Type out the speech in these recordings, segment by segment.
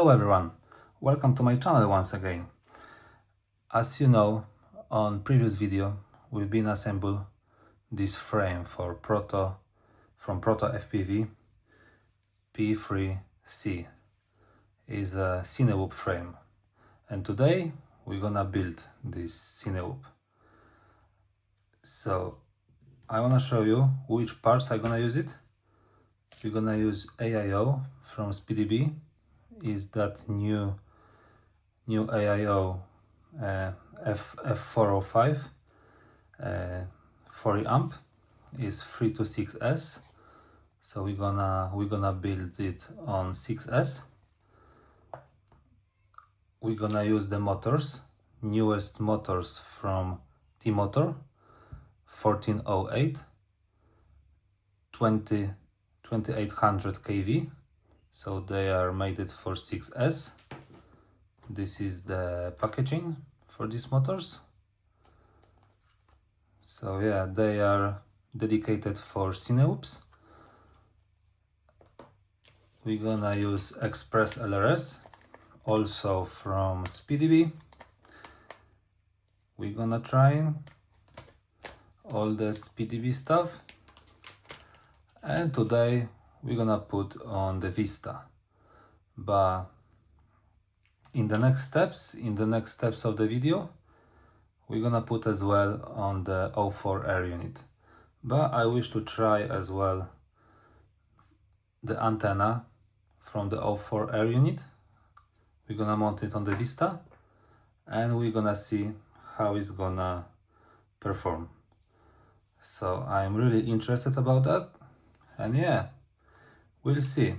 Hello everyone, welcome to my channel once again. As you know, on previous video we've been assembled this frame for Proto from Proto FPV P3C. Is a Cinewhoop frame, and today we're gonna build this Cinewhoop. So I wanna show you which parts I'm gonna use it. We're gonna use AIO from SpeedyB. Is that new AIO F405 40 amp is 326S. So we're gonna build it on 6S. We're gonna use the motors, newest motors from T-Motor 1408 2800 kV. So they are made it for 6S. This is the packaging for these motors. So yeah, they are dedicated for Cinewhoops. We're gonna use Express LRS, also from SpeedyB. We're gonna try all the SpeedyB stuff. And today we're gonna put on the Vista, but in the next steps of the video we're gonna put as well on the O4 air unit. But I wish to try as well the antenna from the O4 air unit. We're gonna mount it on the Vista and we're gonna see how it's gonna perform. So I'm really interested about that, and yeah, we'll see.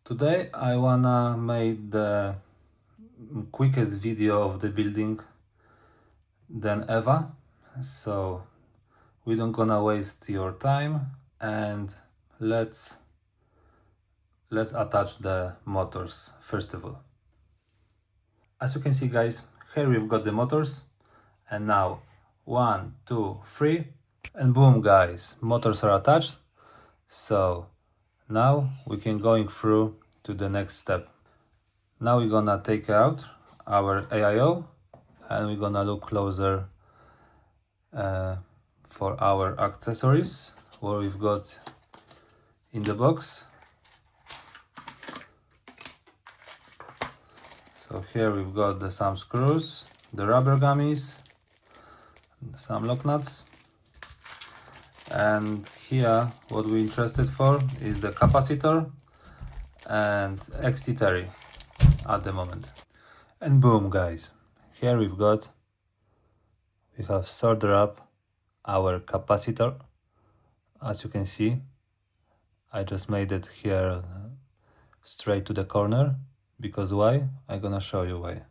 Today I wanna make the quickest video of the building than ever, so we don't gonna waste your time, and let's attach the motors first of all. As you can see guys, here we've got the motors, and now 1, 2, 3, and boom guys, motors are attached. So now we can going through to the next step. Now we're gonna take out our AIO and we're gonna look closer for our accessories, what we've got in the box. So here we've got some screws, the rubber gummies, some lock nuts, and here what we're interested for is the capacitor and XT30 at the moment. And boom guys, here we have soldered up our capacitor. As you can see, I just made it here straight to the corner. Because why? I'm gonna show you why.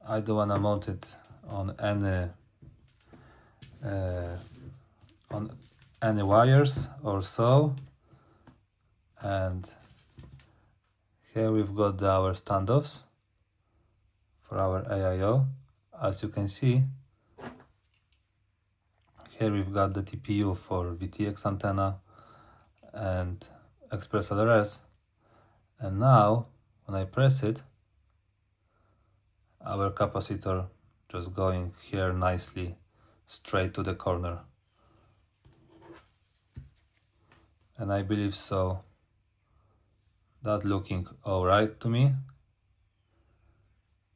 I don't wanna mount it on any wires or so. And here we've got our standoffs for our AIO. As you can see, here we've got the TPU for VTX antenna and Express LRS. And now when I press it, our capacitor just going here nicely straight to the corner. And I believe so that looking alright to me.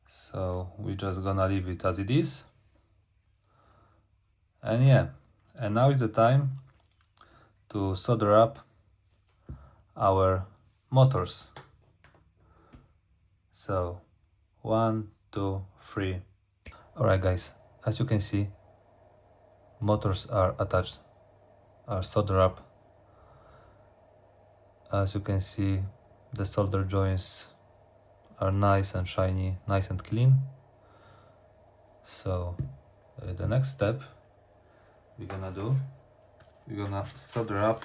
So we're just gonna leave it as it is. And yeah, and now is the time to solder up our motors. So 1, 2, 3. Alright guys, as you can see, motors are attached, are soldered up. As you can see, the solder joints are nice and shiny, nice and clean. So the next step we're gonna solder up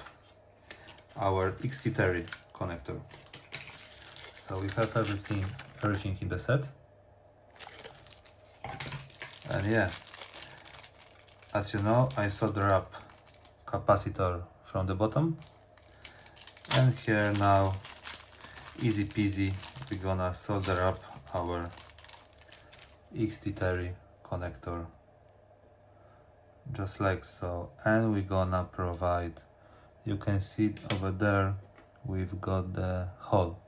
our XT30 connector. So we have everything in the set. And yeah, as you know, I solder up capacitor from the bottom, and here now easy peasy, we're gonna solder up our XT30 connector just like so, and we're gonna provide, you can see it over there, we've got the hole.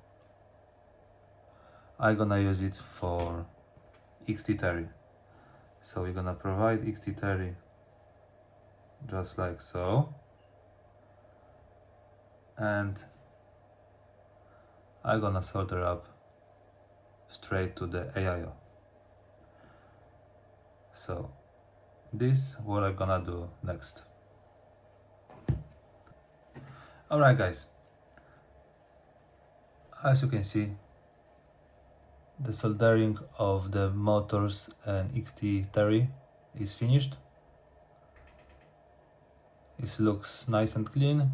I'm gonna use it for XT30, so we're gonna provide XT30 just like so, and I'm gonna solder up straight to the AIO. So this is what I'm gonna do next. Alright guys, as you can see, the soldering of the motors and XT30 is finished. It looks nice and clean.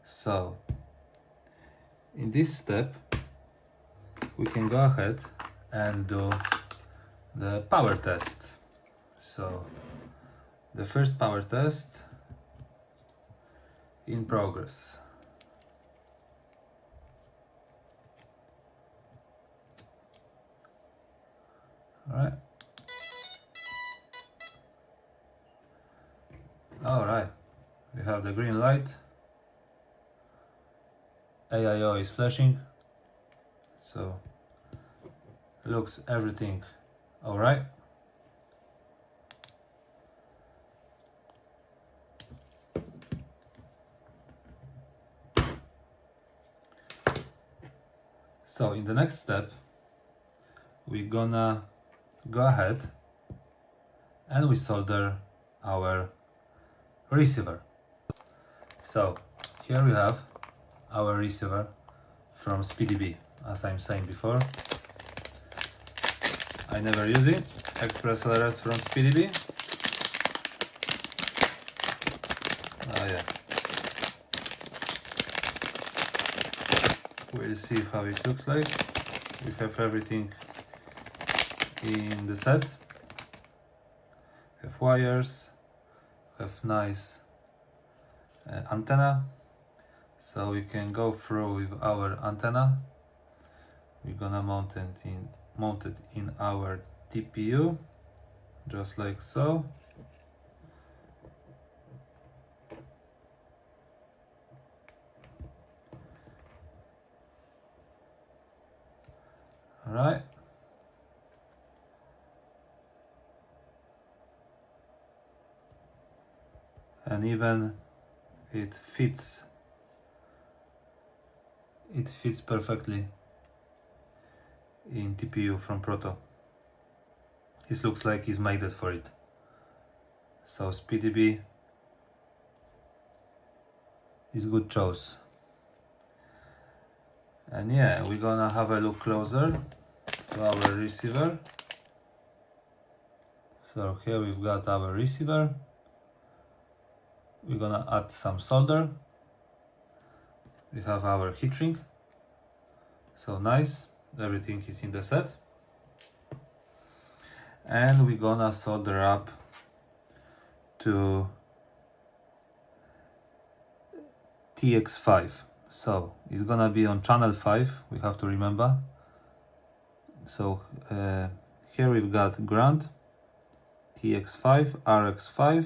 So in this step we can go ahead and do the power test. So the first power test in progress. Alright. Alright, we have the green light. AIO is flashing. So looks everything alright. So in the next step, we're gonna go ahead and we solder our receiver. So here we have our receiver from SpeedyBee. As I'm saying before, I never use it. Express LRS from SpeedyBee. Oh yeah. We'll see how it looks like. We have everything in the set. Have wires, have nice antenna, so we can go through with our antenna. We're gonna mount it in our TPU, just like so. All right. And even it fits perfectly in TPU from Proto. It looks like it's made for it. So SpeedyBee is good choice. And yeah, we're gonna have a look closer to our receiver. So here we've got our receiver. We're gonna add some solder. We have our heat shrink. So nice, everything is in the set. And we're gonna solder up to TX5. So it's gonna be on channel 5, we have to remember. So here we've got ground, TX5, RX5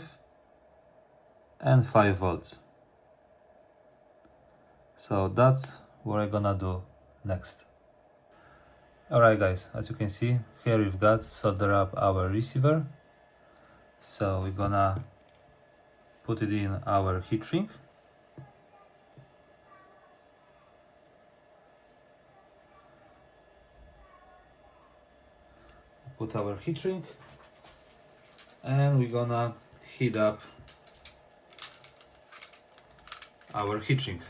and 5 volts. So that's what I'm gonna do next. Alright guys, as you can see, here we've got solder up our receiver. So we're gonna put it in our heat shrink. Put our heat shrink and we're gonna heat up our heat shrink.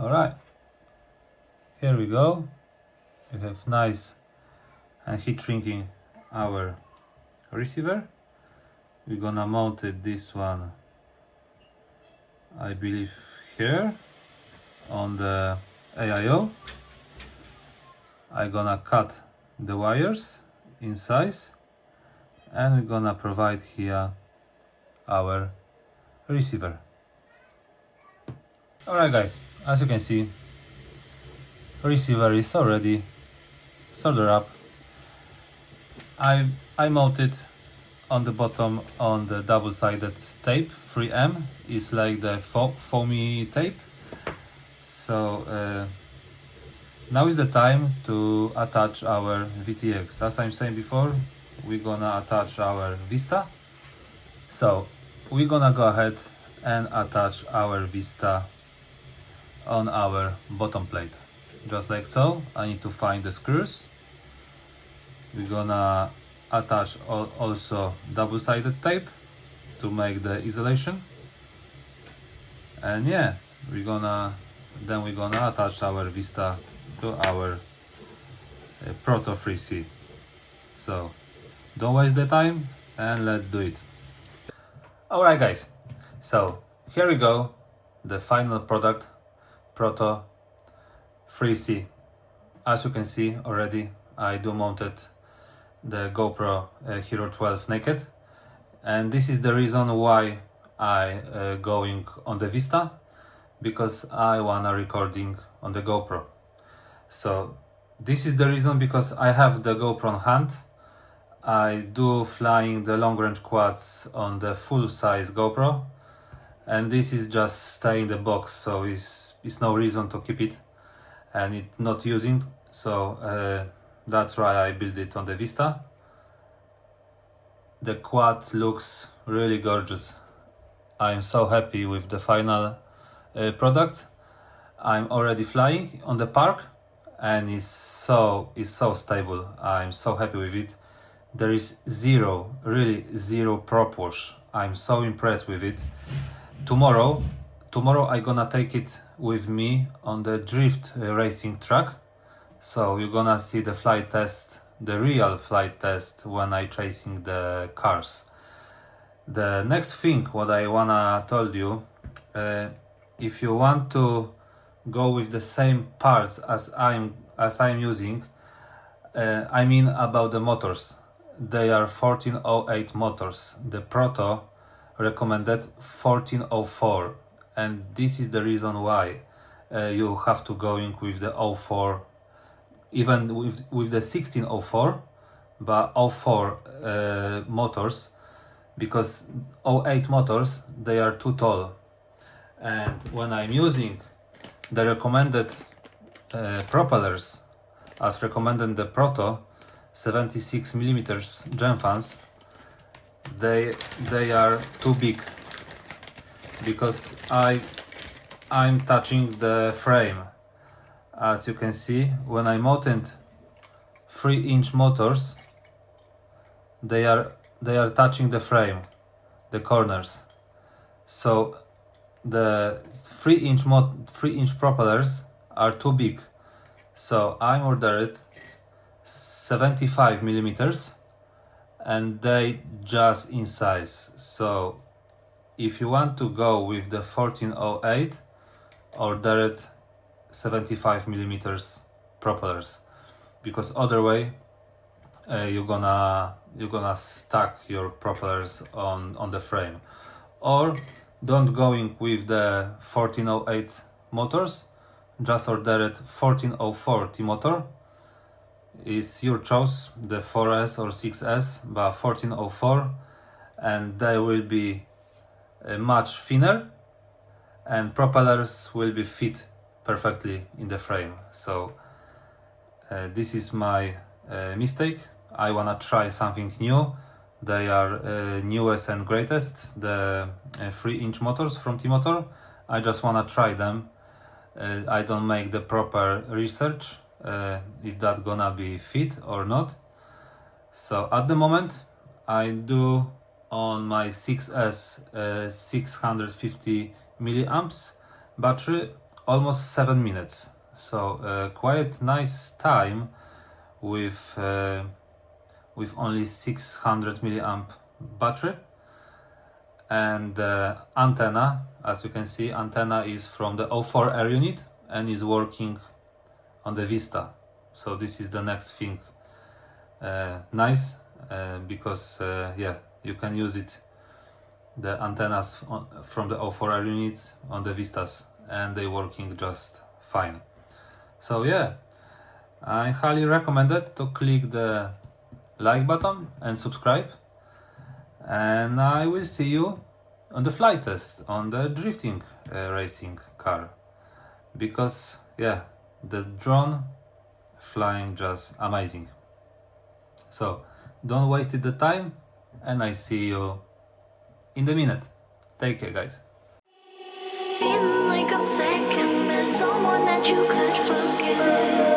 Alright, here we go. We have nice and heat shrinking our receiver. We're gonna mount it, this one, I believe, here on the AIO. I'm gonna cut the wires in size and we're gonna provide here our receiver. Alright guys, as you can see, receiver is already soldered up. I mounted on the bottom on the double-sided tape. 3M is like the foamy tape. So now is the time to attach our VTX. As I'm saying before, we're gonna attach our Vista. So we're gonna go ahead and attach our Vista on our bottom plate, just like so. I need to find the screws. We're gonna attach also double-sided tape to make the isolation, and yeah, we're gonna attach our Vista to our Proto 3C. So don't waste the time and let's do it. Alright guys, so here we go, the final product, Proto 3C. As you can see already, I do mounted the GoPro Hero 12 naked, and this is the reason why I going on the Vista, because I wanna recording on the GoPro. So this is the reason, because I have the GoPro on hand. I do flying the long range quads on the full size GoPro, and this is just stay in the box, so it's no reason to keep it and it not using. So that's why I built it on the Vista. The quad looks really gorgeous. I'm so happy with the final product. I'm already flying on the park and it's so stable. I'm so happy with it. There is really zero prop wash. I'm so impressed with it. Tomorrow I'm gonna take it with me on the drift racing track. So you're gonna see the flight test, the real flight test, when I chasing the cars. The next thing what I wanna tell you, if you want to go with the same parts as I'm using, I mean about the motors. They are 1408 motors. The Proto recommended 1404, and this is the reason why you have to going with the 04, even with the 1604, but 04 motors, because 08 motors, they are too tall. And when I'm using the recommended propellers, as recommended the Proto 76mm gem fans, they are too big, because I'm touching the frame. As you can see, when I mounted 3-inch motors, they are touching the frame, the corners. So the 3-inch propellers are too big. So I ordered 75mm, and they just in size. So if you want to go with the 1408, order it 75mm propellers, because other way you're gonna stack your propellers on the frame. Or don't going with the 1408 motors, just order it 1404 T motor. It's your choice, the 4S or 6S, but 1404, and they will be much thinner, and propellers will be fit perfectly in the frame. So this is my mistake. I wanna try something new. They are newest and greatest, the 3-inch motors from T-Motor. I just wanna try them. I don't make the proper research if that gonna be fit or not. So at the moment I do on my 6S 650 milliamps battery. almost 7 minutes. So quite nice time with only 600 milliamp battery. And the antenna, as you can see, antenna is from the 04 air unit and is working on the Vista. So this is the next thing. Nice because yeah, you can use it, the antennas from the 04 air units on the Vistas, and they working just fine. So yeah, I highly recommend it to click the like button and subscribe, and I will see you on the flight test on the drifting racing car, because yeah, the drone flying just amazing. So don't waste the time, and I see you in the minute. Take care, guys. Feeling like I'm second, there's someone that you could forget.